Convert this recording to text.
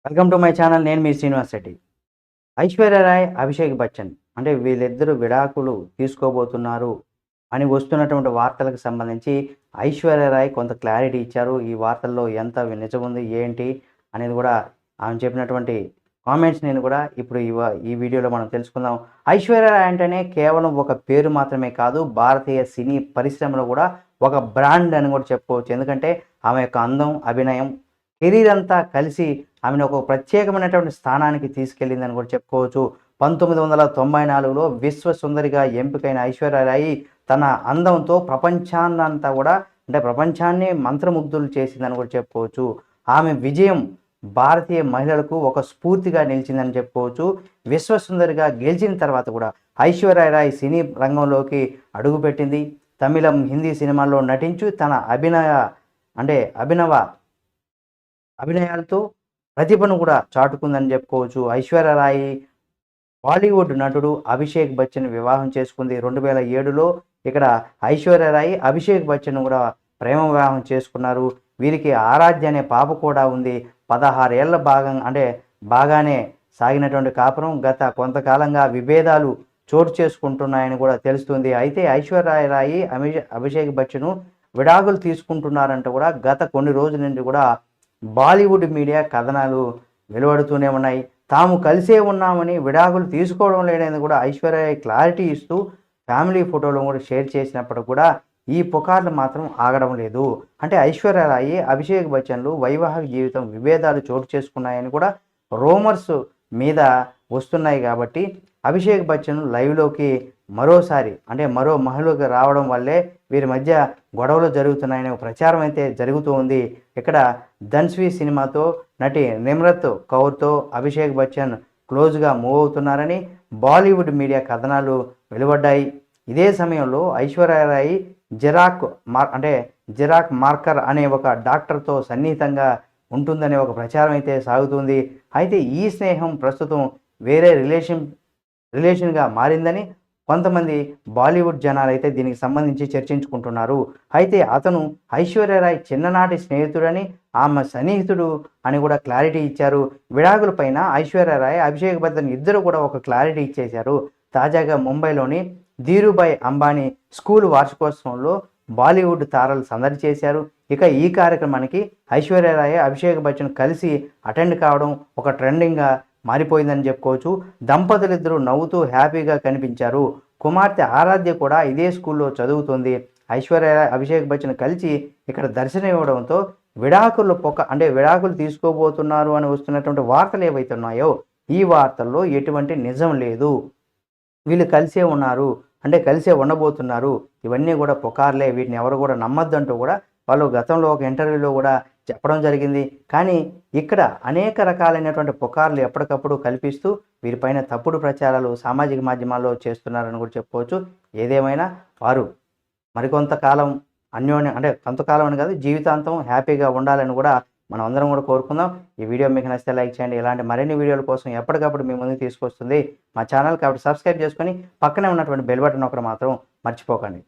Welcome to my channel. నేను మీ శ్రీనివాస్ రెడ్డి. ఐశ్వర్య రాయ్, అభిషేక్ బచ్చన్ అంటే వీళ్ళిద్దరూ విడాకులు తీసుకోబోతున్నారు అని వస్తున్నటువంటి వార్తలకు సంబంధించి ఐశ్వర్య రాయ్ కొంత క్లారిటీ ఇచ్చారు. ఈ వార్తల్లో ఎంత నిజముంది, ఏంటి అనేది కూడా ఆమె చెప్పినటువంటి కామెంట్స్ నేను కూడా ఇప్పుడు ఈ వీడియోలో మనం తెలుసుకుందాం. ఐశ్వర్య రాయ్ అంటేనే కేవలం ఒక పేరు మాత్రమే కాదు, భారతీయ సినీ పరిశ్రమలో కూడా ఒక బ్రాండ్ అని కూడా చెప్పుకోవచ్చు. ఎందుకంటే ఆమె యొక్క అందం, అభినయం, కెరీర్ అంతా కలిసి ఆమెను ఒక ప్రత్యేకమైనటువంటి స్థానానికి తీసుకెళ్ళిందని కూడా చెప్పుకోవచ్చు. 1994లో విశ్వ సుందరిగా ఎంపికైన ఐశ్వర్యరాయి తన అందంతో ప్రపంచాన్నంతా కూడా అంటే ప్రపంచాన్ని మంత్రముగ్ధులు చేసిందని కూడా చెప్పుకోవచ్చు. ఆమె విజయం భారతీయ మహిళలకు ఒక స్ఫూర్తిగా నిలిచిందని చెప్పుకోవచ్చు. విశ్వసుందరిగా గెలిచిన తర్వాత కూడా ఐశ్వర్యరాయ్ సినీ రంగంలోకి అడుగుపెట్టింది. తమిళం, హిందీ సినిమాల్లో నటించి తన అభినయాలతో ప్రతిభను కూడా చాటుకుందని చెప్పుకోవచ్చు. ఐశ్వర్యరాయి బాలీవుడ్ నటుడు అభిషేక్ బచ్చన్ వివాహం చేసుకుంది 2007లో. ఇక్కడ ఐశ్వర్యరాయి అభిషేక్ బచ్చన్ కూడా ప్రేమ వివాహం చేసుకున్నారు. వీరికి ఆరాధ్య అనే పాప కూడా ఉంది. 16 ఏళ్ల బాగానే సాగినటువంటి కాపురం గత కొంతకాలంగా విభేదాలు చోటు చేసుకుంటున్నాయని కూడా తెలుస్తుంది. అయితే ఐశ్వర్యరాయి అభిషేక్ బచ్చన్ విడాకులు తీసుకుంటున్నారంటే కూడా గత కొన్ని రోజుల నుండి కూడా బాలీవుడ్ మీడియా కథనాలు వెలువడుతూనే ఉన్నాయి. తాము కలిసే ఉన్నామని, విడాకులు తీసుకోవడం లేదని కూడా ఐశ్వర్య క్లారిటీ ఇస్తూ ఫ్యామిలీ ఫోటోలు కూడా షేర్ చేసినప్పుడు కూడా ఈ పుకార్లు మాత్రం ఆగడం లేదు. అంటే ఐశ్వర్యరాయి, అభిషేక్ బచ్చన్లు వైవాహిక జీవితం విభేదాలు చోటు చేసుకున్నాయని కూడా రూమర్స్ మీద వస్తున్నాయి. కాబట్టి అభిషేక్ బచ్చన్ లైవ్లోకి మరోసారి మరో మహిళకి రావడం వల్లే వీరి మధ్య గొడవలు జరుగుతున్నాయనే ప్రచారం అయితే జరుగుతూ ఉంది. ఇక్కడ ధన్స్వి సినిమాతో నటి నిమ్రత్ కౌర్తో అభిషేక్ బచ్చన్ క్లోజ్గా మూవ్ అవుతున్నారని బాలీవుడ్ మీడియా కథనాలు వెలువడ్డాయి. ఇదే సమయంలో ఐశ్వర్యరాయి జిరాక్ మార్కర్ అనే ఒక డాక్టర్తో సన్నిహితంగా ఉంటుందనే ఒక ప్రచారం అయితే సాగుతుంది. అయితే ఈ స్నేహం ప్రస్తుతం వేరే రిలేషన్గా మారిందని కొంతమంది బాలీవుడ్ జనాలు అయితే దీనికి సంబంధించి చర్చించుకుంటున్నారు. అయితే అతను ఐశ్వర్యరాయ్ చిన్ననాటి స్నేహితుడని, ఆమె సన్నిహితుడు అని కూడా క్లారిటీ ఇచ్చారు. విడాకులపైన ఐశ్వర్యరాయ్, అభిషేక్ బచ్చన్ ఇద్దరు కూడా ఒక క్లారిటీ ఇచ్చేశారు. తాజాగా ముంబైలోని ధీరుభాయ్ అంబానీ స్కూల్ వార్షికోత్సవంలో బాలీవుడ్ తారలు సందడి చేశారు. ఇక ఈ కార్యక్రమానికి ఐశ్వర్యరాయ్, అభిషేక్ బచ్చన్ కలిసి అటెండ్ కావడం ఒక ట్రెండింగ్గా మారిపోయిందని చెప్పుకోవచ్చు. దంపతులిద్దరూ నవ్వుతూ హ్యాపీగా కనిపించారు. కుమార్తె ఆరాధ్య కూడా ఇదే స్కూల్లో చదువుతుంది. ఐశ్వర్యరాయ్, అభిషేక్ బచ్చన్ కలిసి ఇక్కడ దర్శనం ఇవ్వడంతో విడాకులు తీసుకోబోతున్నారు అని వస్తున్నటువంటి వార్తలు ఏవైతే ఉన్నాయో ఈ వార్తల్లో ఎటువంటి నిజం లేదు. వీళ్ళు కలిసే ఉన్నారు, కలిసే ఉండబోతున్నారు, ఇవన్నీ కూడా పుకార్లే, వీటిని ఎవరు కూడా నమ్మద్దంటూ కూడా వాళ్ళు గతంలో ఒక ఇంటర్వ్యూలో కూడా చెప్పడం జరిగింది. కానీ ఇక్కడ అనేక రకాలైనటువంటి పుకార్లు ఎప్పటికప్పుడు కల్పిస్తూ వీరిపైన తప్పుడు ప్రచారాలు సామాజిక మాధ్యమాల్లో చేస్తున్నారని కూడా చెప్పుకోవచ్చు. ఏదేమైనా వారు మరికొంతకాలం కొంతకాలం అని కాదు, జీవితాంతం హ్యాపీగా ఉండాలని కూడా మనం అందరం కూడా కోరుకుందాం. ఈ వీడియో మీకు నచ్చితే లైక్ చేయండి. ఇలాంటి మరిన్ని వీడియోల కోసం ఎప్పటికప్పుడు మీ ముందుకు తీసుకొస్తుంది మా ఛానల్. కాబట్టి సబ్స్క్రైబ్ చేసుకొని పక్కనే ఉన్నటువంటి బెల్ బటన్ ఒకటి మాత్రం మర్చిపోకండి.